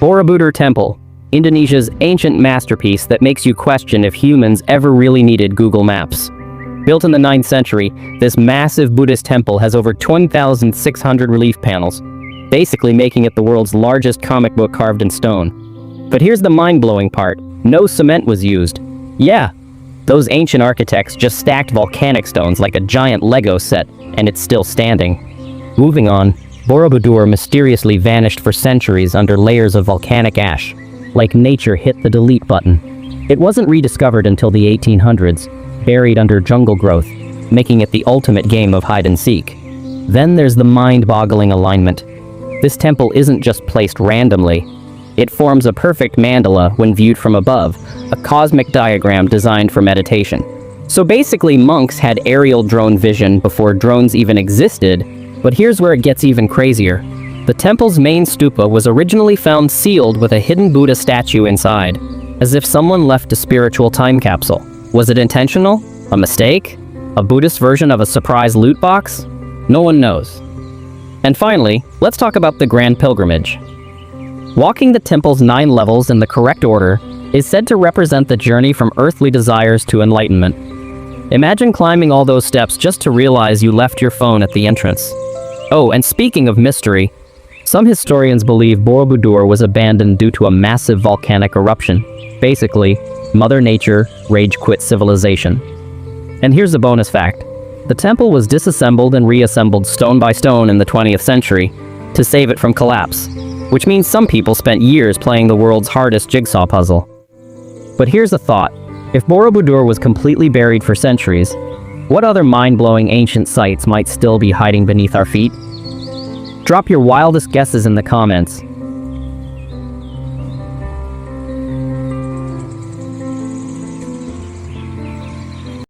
Borobudur Temple, Indonesia's ancient masterpiece that makes you question if humans ever really needed Google Maps. Built in the 9th century, this massive Buddhist temple has over 20,600 relief panels, basically making it the world's largest comic book carved in stone. But here's the mind-blowing part. No cement was used. Yeah, those ancient architects just stacked volcanic stones like a giant Lego set, and it's still standing. Moving on, Borobudur mysteriously vanished for centuries under layers of volcanic ash, like nature hit the delete button. It wasn't rediscovered until the 1800s, buried under jungle growth, making it the ultimate game of hide-and-seek. Then there's the mind-boggling alignment. This temple isn't just placed randomly. It forms a perfect mandala when viewed from above, a cosmic diagram designed for meditation. So basically, monks had aerial drone vision before drones even existed, but here's where it gets even crazier. The temple's main stupa was originally found sealed with a hidden Buddha statue inside, as if someone left a spiritual time capsule. Was it intentional? A mistake? A Buddhist version of a surprise loot box? No one knows. And finally, let's talk about the Grand Pilgrimage. Walking the temple's 9 levels in the correct order is said to represent the journey from earthly desires to enlightenment. Imagine climbing all those steps just to realize you left your phone at the entrance. Oh, and speaking of mystery, some historians believe Borobudur was abandoned due to a massive volcanic eruption. Basically, Mother Nature rage quit civilization. And here's a bonus fact. The temple was disassembled and reassembled stone by stone in the 20th century to save it from collapse, which means some people spent years playing the world's hardest jigsaw puzzle. But here's a thought. If Borobudur was completely buried for centuries, what other mind-blowing ancient sites might still be hiding beneath our feet? Drop your wildest guesses in the comments.